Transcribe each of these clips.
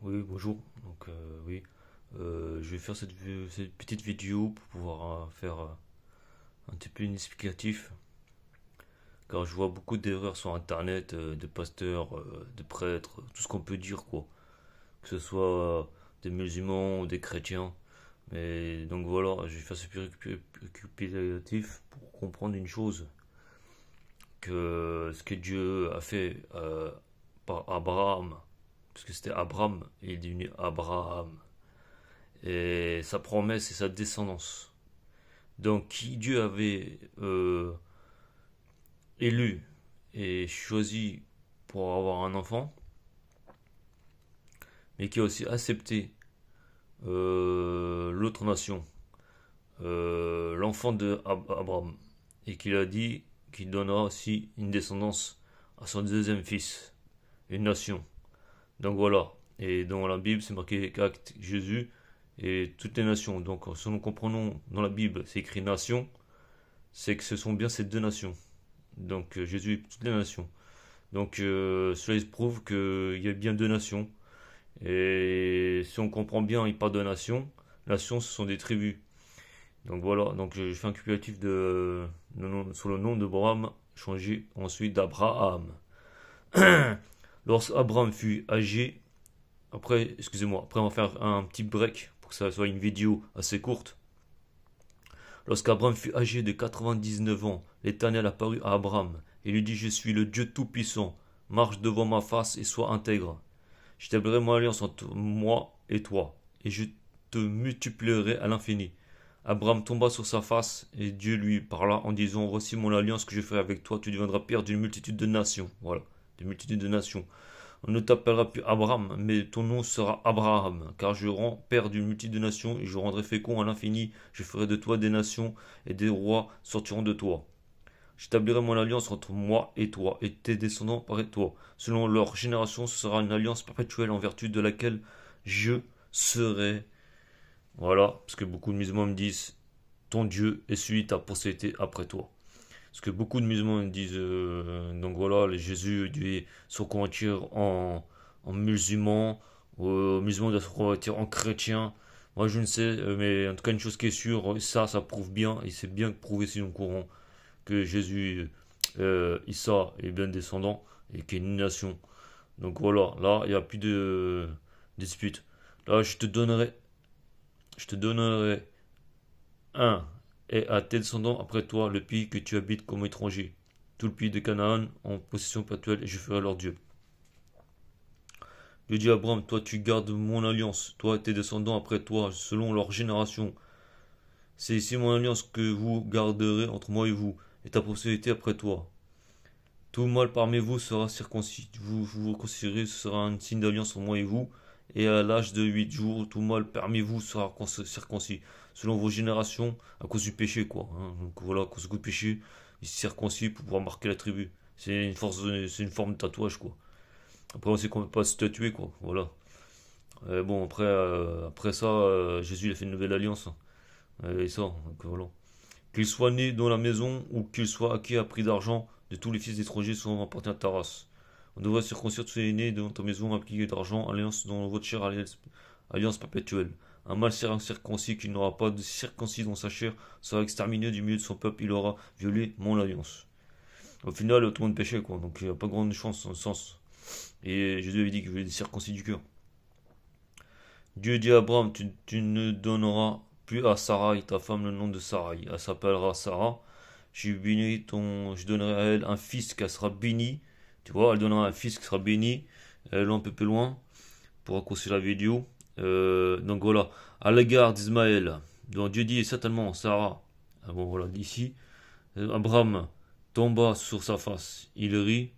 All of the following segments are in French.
Oui, bonjour. Oui, je vais faire cette petite vidéo pour pouvoir faire un petit peu une explicatif, car je vois beaucoup d'erreurs sur Internet, de pasteurs, de prêtres, tout ce qu'on peut dire, quoi. Que ce soit des musulmans ou des chrétiens. Mais donc voilà, je vais faire ce petit explicatif pour comprendre une chose, que ce que Dieu a fait par Abraham, parce que c'était Abraham, et il est devenu Abraham. Et sa promesse et sa descendance. Donc, qui Dieu avait élu et choisi pour avoir un enfant, mais qui a aussi accepté l'autre nation, l'enfant de Abraham, et qu'il a dit qu'il donnera aussi une descendance à son deuxième fils, une nation. Donc voilà. Et dans la Bible, c'est marqué qu'acte Jésus et toutes les nations. Donc, si nous comprenons dans la Bible, c'est écrit nation, c'est que ce sont bien ces deux nations. Donc Jésus et toutes les nations. Donc cela prouve qu'il y a bien deux nations. Et si on comprend bien, il parle de nations. Nations, ce sont des tribus. Donc voilà, donc je fais un cumulatif sur le nom d'Abraham, changé ensuite d'Abraham. Lorsqu'Abraham fut âgé, après on va faire un petit break pour que ça soit une vidéo assez courte. Lorsqu'Abraham fut âgé de 99 ans, l'Éternel apparut à Abraham et lui dit: Je suis le Dieu Tout-Puissant, marche devant ma face et sois intègre. J'établirai mon alliance entre moi et toi, et je te multiplierai à l'infini. Abraham tomba sur sa face, et Dieu lui parla en disant: Voici mon alliance que je ferai avec toi, tu deviendras père d'une multitude de nations. Voilà, d'une multitude de nations. On ne t'appellera plus Abraham, mais ton nom sera Abraham, car je rends père d'une multitude de nations, et je rendrai fécond à l'infini. Je ferai de toi des nations, et des rois sortiront de toi. J'établirai mon alliance entre moi et toi, et tes descendants par toi. Selon leur génération, ce sera une alliance perpétuelle en vertu de laquelle je serai. Voilà, parce que beaucoup de musulmans me disent: ton Dieu est celui de ta postérité après toi. Parce que beaucoup de musulmans me disent, donc voilà, les Jésus doit se convertir en musulman, ou musulman doit se convertir en chrétien. Moi je ne sais, mais en tout cas une chose qui est sûre, ça prouve bien, et c'est bien prouvé si nous courons, que Jésus, Issa est bien descendant et qu'il est une nation. Donc voilà, là il n'y a plus de dispute. Là je te donnerai un, et à tes descendants après toi le pays que tu habites comme étranger, tout le pays de Canaan en possession perpétuelle, et je ferai leur Dieu. Je dis à Abraham: toi tu gardes mon alliance, toi et tes descendants après toi, selon leur génération. C'est ici mon alliance que vous garderez entre moi et vous, et ta postérité après toi. Tout mâle parmi vous sera circoncis. Vous considérez, ce sera un signe d'alliance entre moi et vous. Et à l'âge de 8 jours, tout mâle parmi vous sera circoncis. Selon vos générations, à cause du péché, quoi. Donc voilà, à cause du péché, il se circoncis pour pouvoir marquer la tribu. C'est une forme de tatouage, quoi. Après, on sait qu'on ne peut pas se tatouer, quoi. Voilà. Bon, après ça, Jésus il a fait une nouvelle alliance, hein. Et ça, donc voilà. Qu'il soit né dans la maison ou qu'il soit acquis à prix d'argent, de tous les fils d'étrangers sont rapportés à ta race. On devrait circoncire tous les nés dans ta maison appliqués d'argent, alliance dans votre chair, alliance perpétuelle. Un mâle circoncis qui n'aura pas de circoncis dans sa chair sera exterminé du milieu de son peuple, il aura violé mon alliance. Au final, tout le monde péchait, quoi, donc il n'y a pas grande chance dans le sens. Et Jésus avait dit qu'il voulait des circoncis du cœur. Dieu dit à Abraham: tu ne donneras plus à Sarai, ta femme, le nom de Sarai. Elle s'appellera Sarah. Je donnerai à elle un fils qui sera béni. Tu vois, elle donnera un fils qui sera béni. Là, un peu plus loin, pour raccourcir la vidéo. Donc voilà, à l'égard d'Ismaël. Donc Dieu dit certainement: Sarah. Ah bon, voilà, d'ici. Abraham tomba sur sa face. Il rit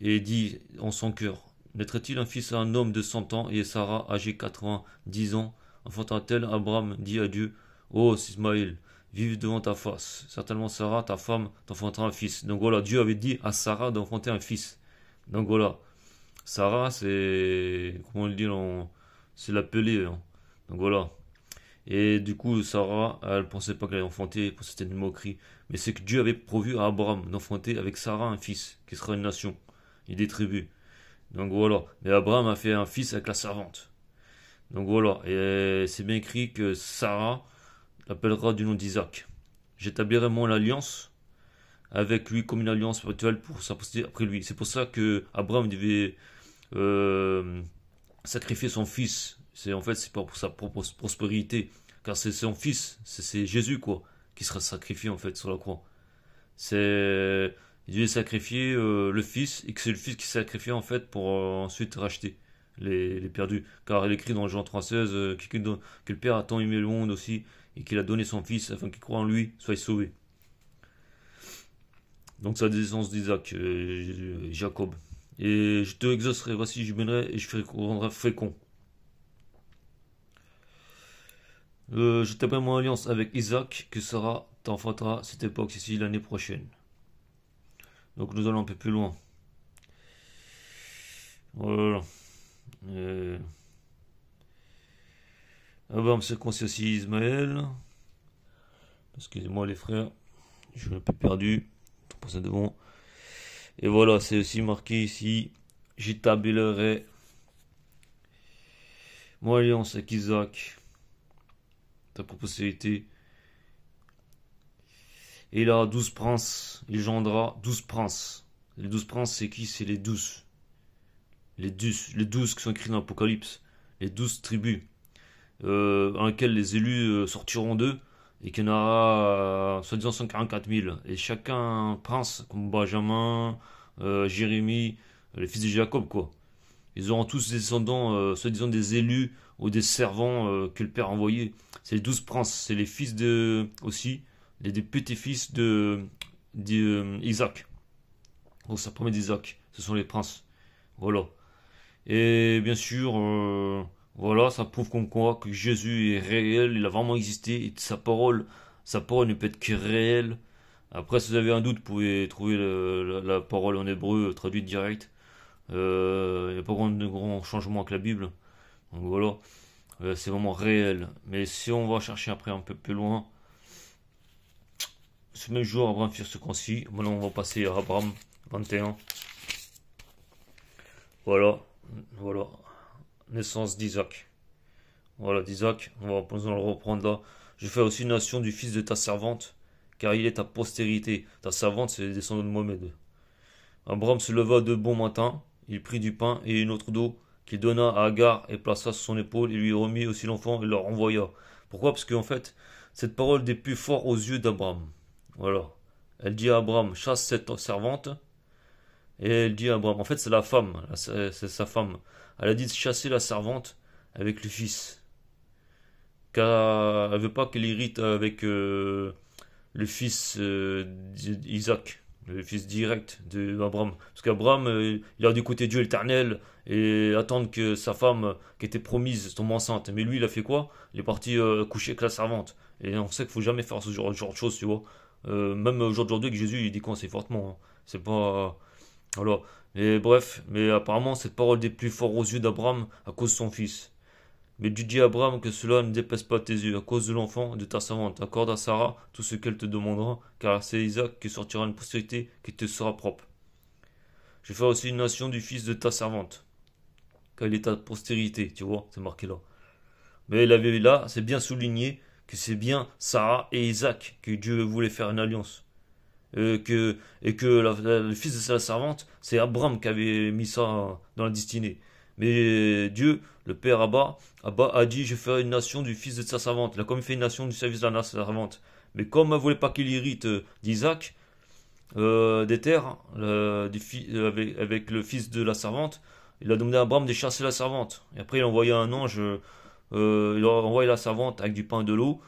et dit en son cœur: naîtrait-il un fils à un homme de 100 ans, et Sarah, âgée 90 ans, enfantera-t-elle? Abraham dit à Dieu: oh Ismaël, vive devant ta face. Certainement Sarah, ta femme, t'enfantera un fils. Donc voilà, Dieu avait dit à Sarah d'enfanter un fils. Donc voilà, Sarah, c'est, comment le dire, c'est l'appelé, hein. Donc voilà. Et du coup, Sarah, elle pensait pas qu'elle allait enfanter, parce que c'était une moquerie. Mais c'est que Dieu avait prévu à Abraham d'enfanter avec Sarah un fils, qui sera une nation, et des tribus. Donc voilà. Mais Abraham a fait un fils avec la servante. Donc voilà, et c'est bien écrit que Sarah l'appellera du nom d'Isaac. J'établirai mon alliance avec lui comme une alliance spirituelle pour sa postérité après lui. C'est pour ça que Abraham devait euh, sacrifier son fils. C'est pas pour sa propre prospérité, car c'est son fils, c'est Jésus quoi, qui sera sacrifié en fait sur la croix. C'est il devait sacrifier le fils et que c'est le fils qui s'est sacrifié en fait pour ensuite racheter les perdus. Car il est écrit dans Jean 3,16 que le Père a tant aimé le monde aussi et qu'il a donné son fils afin qu'il croit en lui soit sauvé. Donc c'est la descendance d'Isaac, Jacob. Et je te exaucerai, voici je mènerai et je ferai rendrai fécond. J'établis mon alliance avec Isaac que Sarah t'enfantera à cette époque ici l'année prochaine. Donc nous allons un peu plus loin. Voilà. Euh, Abraham circoncis aussi Ismaël. Excusez-moi les frères, je suis un peu perdu. Tout pour ça devant. Et voilà, c'est aussi marqué ici. J'établirai mon alliance avec Isaac, ta prospérité. Et il aura 12 princes. Il gendra 12 princes. Les 12 princes, c'est qui? C'est les 12. Les 12 qui sont écrits dans l'Apocalypse. Les 12 tribus. Dans lesquelles les élus sortiront d'eux. Et qu'il y en aura, soi-disant, 144 000. Et chacun prince, comme Benjamin, Jérémie, les fils de Jacob, quoi. Ils auront tous des descendants, soi-disant des élus ou des servants que le Père a envoyés. C'est les 12 princes, c'est les fils de, aussi, des petits-fils d'Isaac. Donc ça promet d'Isaac, ce sont les princes. Voilà. Et bien sûr, voilà, ça prouve qu'on croit que Jésus est réel, il a vraiment existé, et sa parole ne peut être que réelle. Après, si vous avez un doute, vous pouvez trouver la parole en hébreu traduite direct. Il n'y a pas de grand changement avec la Bible. Donc voilà, c'est vraiment réel. Mais si on va chercher après un peu plus loin, ce même jour, Abraham fit ce concis. Maintenant, on va passer à Abraham 21. Voilà, voilà, naissance d'Isaac. Voilà, d'Isaac, on va le reprendre là. Je fais aussi une nation du fils de ta servante, car il est ta postérité. Ta servante, c'est les descendants de Mohamed. Abraham se leva de bon matin, il prit du pain et une autre d'eau, qu'il donna à Agar et plaça sur son épaule, et lui remit aussi l'enfant et le renvoya. Pourquoi? Parce qu'en fait, cette parole est plus forte aux yeux d'Abraham. Voilà. Elle dit à Abraham, chasse cette servante, et elle dit à Abraham, en fait c'est la femme, c'est sa femme. Elle a dit de chasser la servante avec le fils. Car elle veut pas qu'il hérite avec le fils d'Isaac, le fils direct d'Abraham. Parce qu'Abraham, il a dû écouter Dieu l'éternel et attendre que sa femme, qui était promise, tombe enceinte. Mais lui, il a fait quoi? Il est parti coucher avec la servante. Et on sait qu'il faut jamais faire ce genre de choses, tu vois. Même aujourd'hui, avec Jésus, il dit conseille fortement. Hein. C'est pas. Voilà. Et bref, mais apparemment, cette parole des plus forts aux yeux d'Abraham à cause de son fils. Mais tu dis à Abraham que cela ne dépasse pas tes yeux, à cause de l'enfant de ta servante. Accorde à Sarah tout ce qu'elle te demandera, car c'est Isaac qui sortira une postérité qui te sera propre. Je ferai aussi une nation du fils de ta servante, car il est ta postérité, tu vois, c'est marqué là. Mais il avait là, c'est bien souligné que c'est bien Sarah et Isaac que Dieu voulait faire une alliance. Et que le fils de sa servante, c'est Abraham qui avait mis ça dans la destinée. Mais Dieu, le père Abba a dit, je ferai une nation du fils de sa servante. Il a comme fait une nation du service de la servante. Mais comme il ne voulait pas qu'il hérite d'Isaac, des terres, avec le fils de la servante, il a demandé à Abraham de chasser la servante. Et après, il a envoyé un ange, il a envoyé la servante avec du pain et de l'eau,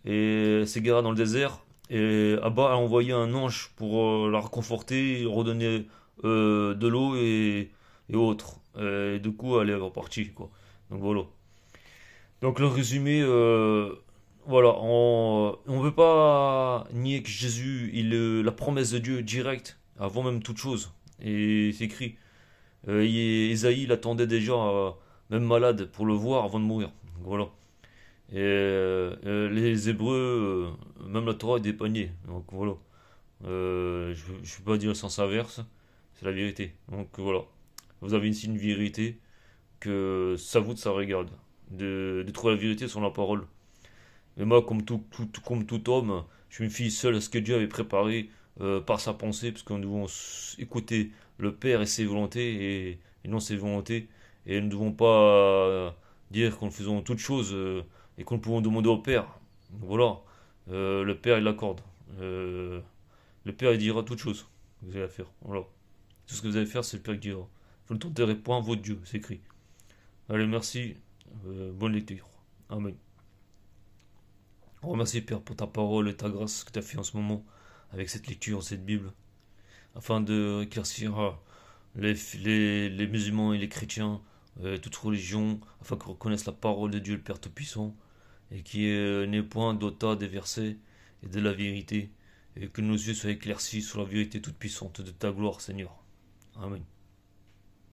et s'égara dans le désert. Et Abba a envoyé un ange pour la réconforter, redonner de l'eau et autres. Et du coup, elle est repartie, quoi. Donc voilà. Donc le résumé, voilà, on ne veut pas nier que Jésus, il est la promesse de Dieu directe, avant même toute chose. Et c'est écrit. Isaïe l'attendait déjà, même malade, pour le voir avant de mourir. Donc voilà. Et les Hébreux, même la Torah est dépagnée. Donc voilà. Je ne peux pas dire le sens inverse, c'est la vérité. Donc voilà. Vous avez ici une vérité que ça vous de ça regarde. de trouver la vérité sur la parole. Mais moi, comme tout homme, je me fie seul à ce que Dieu avait préparé par sa pensée, parce que nous devons écouter le Père et ses volontés, et non ses volontés. Et nous ne devons pas dire que nous faisons toutes choses et que nous pouvons demander au Père. Voilà. Le Père, il l'accorde. Le Père, il dira toutes choses que vous avez à faire. Voilà. Tout ce que vous allez faire, c'est le Père qui dira. Vous ne tenterez point votre Dieu, c'est écrit. Allez, merci. Bonne lecture. Amen. On remercie Père pour ta parole et ta grâce que tu as fait en ce moment avec cette lecture, cette Bible, afin de éclaircir les musulmans et les chrétiens, toute religion, afin qu'ils reconnaissent la parole de Dieu le Père Tout-Puissant et qui n'est point d'ota des versets et de la vérité, et que nos yeux soient éclaircis sur la vérité toute puissante de ta gloire, Seigneur. Amen.